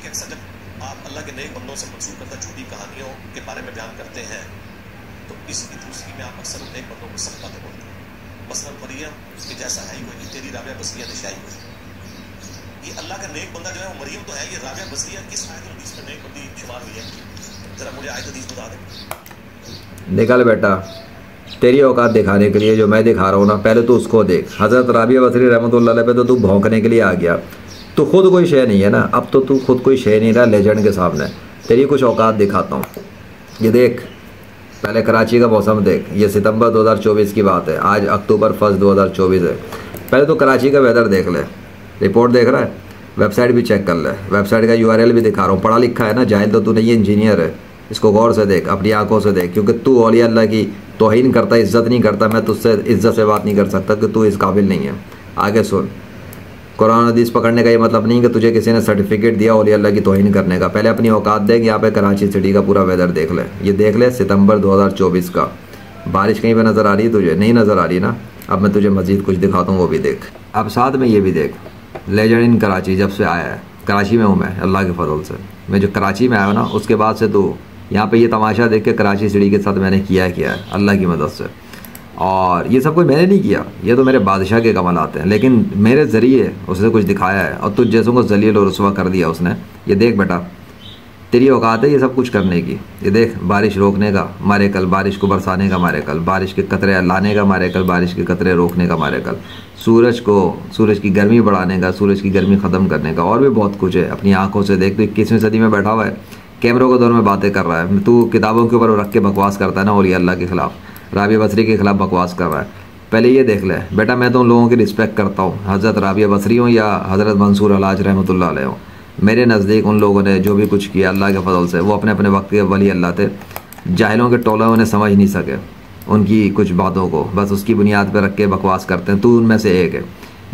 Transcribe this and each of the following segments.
कि अक्सर जब आप अल्लाह के नेक बंदों से मंसूब करता झूठी कहानियों के बारे में बयान करते हैं तो इसकी दूसरी में आप अक्सर नेक बंदों को सख्त बातें बोलते हैं। मसलन मरियम के जैसा है ही कोई, तेरी राबिया बसरिया ने शाही हुई। ये अल्लाह का नेक बंदा जो है वो मरियम तो है, ये राबिया बसरिया किस आयत हदीस में नेक बंदी शुमार हुई है? जरा मुझे आयत हदीस बता दें। निकल बेटा, तेरी औकात दिखाने के लिए जो मैं दिखा रहा हूँ ना, पहले तो उसको देख। हज़रत राबिया बसरी रहमतुल्लाह अलैह पे तो तू भौंकने के लिए आ गया। तू खुद कोई शय नहीं है ना, अब तो तू खुद कोई शय नहीं रहा लेजेंड के सामने। तेरी कुछ औकात दिखाता हूँ। ये देख, पहले कराची का मौसम देख। ये सितंबर 2024 की बात है, आज अक्टूबर 1 2024 है। पहले तो कराची का वेदर देख ले, रिपोर्ट देख रहा है, वेबसाइट भी चेक कर ले। वेबसाइट का URL भी दिखा रहा हूँ। पढ़ा लिखा है ना, जाहिल तो तू नहीं है, इंजीनियर है। इसको गौर से देख, अपनी आंखों से देख, क्योंकि तू औलिया अल्लाह की तौहीन करता, इज़्ज़त नहीं करता। मैं तुझसे इज़्ज़त से बात नहीं कर सकता कि तू इस काबिल नहीं है। आगे सुन, कुरान हदीस पकड़ने का ये मतलब नहीं कि तुझे किसी ने सर्टिफिकेट दिया औलिया अल्लाह की तौहीन करने का। पहले अपनी औकात देख। यहाँ पे कराची सिटी का पूरा वेदर देख ले। ये देख ले, सितंबर 2024 का। बारिश कहीं पर नज़र आ रही है तुझे? नहीं नज़र आ रही ना। अब मैं तुझे मज़ीद कुछ दिखाता हूँ, वो भी देख। अब साथ में ये भी देख, लेजेंड इन कराची जब से आया है। कराची में हूँ मैं अल्लाह के फजल से। मैं जो कराची में आया हूँ ना, उसके बाद से तो यहाँ पे ये तमाशा देख के कराची सिटी के साथ मैंने किया है अल्लाह की मदद से। और ये सब कुछ मैंने नहीं किया, ये तो मेरे बादशाह के कमाल हैं, लेकिन मेरे ज़रिए उसने कुछ दिखाया है और तुझ जैसों को जलील और रुसवा कर दिया उसने। ये देख बेटा, तेरी औकात है ये सब कुछ करने की। ये देख, बारिश रोकने का मारे कल, बारिश को बरसाने का मारे कल, बारिश के कतरे लाने का मारे कल, बारिश के कतरे रोकने का मारे कल, सूरज की गर्मी बढ़ाने का, सूरज की गर्मी ख़त्म करने का, और भी बहुत कुछ है। अपनी आंखों से देख। तो 21वीं सदी में बैठा हुआ है, कैमरों के दौर में बातें कर रहा है। तू किताबों के ऊपर रख के बकवास करता है ना, औलिया अल्लाह के ख़िलाफ़, राबिया बसरी के ख़िलाफ़ बकवास कर रहा है। पहले ये देख ले बेटा, मैं तो उन लोगों की रिस्पेक्ट करता हूँ, हज़रत राबिया बसरी हूँ या हज़रत मंसूर अलाज रहमतुल्लाह अलैह हूँ। मेरे नज़दीक उन लोगों ने जो भी कुछ किया अल्लाह के फजल से, वो अपने अपने वक्त के वली अल्लाह थे। जाहिलों के टोले उन्हें समझ नहीं सके उनकी कुछ बातों को, बस उसकी बुनियाद पर रख के बकवास करते हैं। तू उनमें से एक है।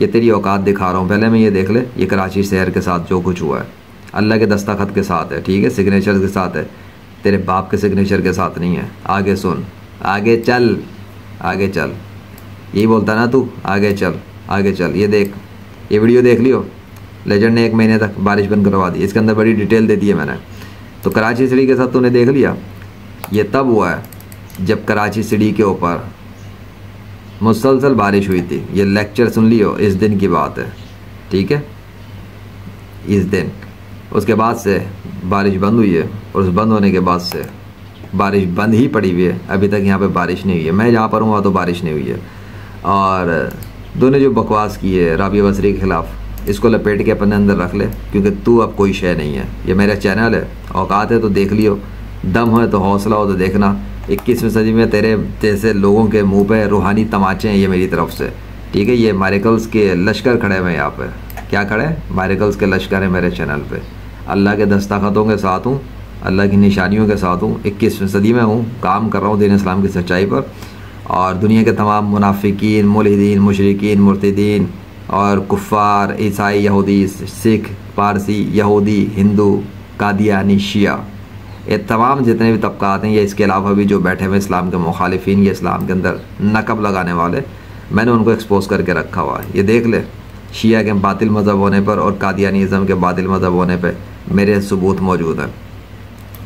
ये तेरी औकात दिखा रहा हूँ। पहले मैं ये देख ले, ये कराची शहर के साथ जो कुछ हुआ है अल्लाह के दस्तखत के साथ है, ठीक है, सिग्नेचर के साथ है, तेरे बाप के सिग्नेचर के साथ नहीं है। आगे सुन, आगे चल, आगे चल। यही बोलता ना तू, आगे चल, आगे चल। ये देख, ये वीडियो देख लियो। लेजेंड ने 1 महीने तक बारिश बंद करवा दी। इसके अंदर बड़ी डिटेल दे दी है मैंने। तो कराची सिटी के साथ तूने देख लिया। ये तब हुआ है जब कराची सिटी के ऊपर मुसलसल बारिश हुई थी। ये लेक्चर सुन लियो, इस दिन की बात है, ठीक है, इस दिन। उसके बाद से बारिश बंद हुई है, और उस बंद होने के बाद से बारिश बंद ही पड़ी हुई है। अभी तक यहाँ पे बारिश नहीं हुई है। मैं जहाँ पर हूँ वहाँ तो बारिश नहीं हुई है। और दोनों जो बकवास की है राबिया बसरी के ख़िलाफ़, इसको लपेट के अपने अंदर रख ले, क्योंकि तू अब कोई शय नहीं है। ये मेरा चैनल है, औकात है तो देख लियो, दम हो तो हौसला हो तो देखना। 21वीं सदी में तेरे जैसे लोगों के मुंह पे रूहानी तमाचे हैं ये मेरी तरफ से, ठीक है। ये मारिकल्स के लश्कर खड़े हुए यहाँ पे। क्या खड़े हैं? मारिकल्स के लश्कर है मेरे चैनल पे। अल्लाह के दस्तखतों के साथ हूँ, अल्लाह की निशानियों के साथ हूँ। 21वीं सदी में हूँ, काम कर रहा हूँ दीन इस्लाम की सच्चाई पर। और दुनिया के तमाम मुनाफिकीन, मुल्हिदीन, मुशरिकीन, मुर्तदीन और कुफ़ार, ईसाई, यहूदी, सिख, पारसी, यहूदी, हिंदू, कादियानी, शिया, ये तमाम जितने भी तबकात हैं, या इसके अलावा भी जो बैठे हुए इस्लाम के मुखालिफिन या इस्लाम के अंदर नकब लगाने वाले, मैंने उनको एक्सपोज करके रखा हुआ है। ये देख ले, शिया के बातिल मज़हब होने पर और कादियानिज़म के बातिल मज़हब होने पर मेरे सबूत मौजूद हैं,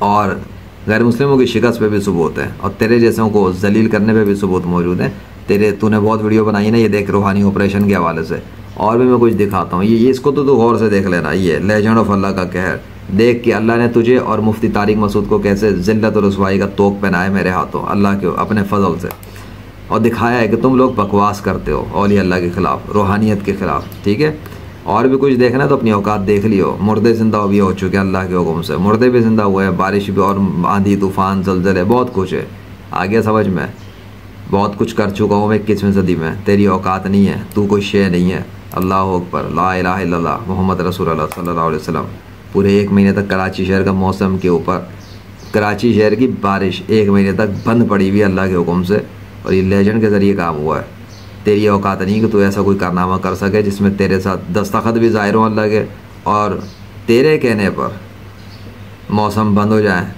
और गैर मुस्लिमों की शिकस्त पे भी सबूत है, और तेरे जैसों को जलील करने पे भी सबूत मौजूद है। तूने बहुत वीडियो बनाई है ना, ये देख, रूहानी ऑपरेशन के हवाले से। और भी मैं कुछ दिखाता हूँ, ये इसको तो तू गौर से देख लेना। ये लेजेंड ऑफ अल्लाह का कहर देख के अल्लाह ने तुझे और मुफ्ती तारिक मसूद को कैसे ज़िल्लत और रुसवाई का तोक पहनाया है मेरे हाथों, अल्लाह के अपने फजल से, और दिखाया है कि तुम लोग बकवास करते हो औलिया अल्लाह के ख़िलाफ़, रूहानियत के ख़िलाफ़, ठीक है। और भी कुछ देखना तो अपनी औकात देख लियो। मुर्दे ज़िंदा भी हो चुके हैं अल्लाह के हुक्म से, मुर्दे भी ज़िंदा हुए हैं, बारिश भी, और आंधी तूफ़ान, ज़लज़ले, बहुत कुछ है। आगे समझ में, बहुत कुछ कर चुका हूँ मैं 21वीं सदी में। तेरी औकात नहीं है, तू कोई शे नहीं है। अल्लाह अकबर, ला इलाहा इल्लल्लाह मुहम्मद रसूलुल्लाह सल्लल्लाहु अलैहि वसल्लम। पूरे 1 महीने तक कराची शहर का मौसम के ऊपर, कराची शहर की बारिश 1 महीने तक बंद पड़ी हुई अल्लाह के हुक्म से, और ये लेजेंड के ज़रिए काम हुआ है। तेरी औकात नहीं कि तू ऐसा कोई कारनामा कर सके जिसमें तेरे साथ दस्तखत भी ज़ाहिर हो अल्लाह के, और तेरे कहने पर मौसम बंद हो जाए,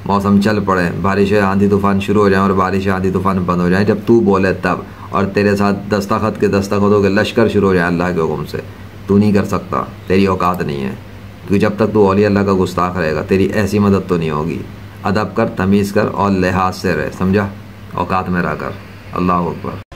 मौसम चल पड़े, बारिश आंधी तूफ़ान शुरू हो जाए और बारिश आंधी तूफ़ान बंद हो जाए जब तू बोले तब, और तेरे साथ दस्तखतों के लश्कर शुरू हो जाए अल्लाह के हुक्म से। तू नहीं कर सकता, तेरी औकात नहीं है। क्योंकि जब तक तू औलिया अल्लाह का गुस्ताख रहेगा तेरी ऐसी मदद तो नहीं होगी। अदब कर, तमीज़ कर और लिहाज से रह, समझा, औकात में रह कर। अल्लाह अकबर।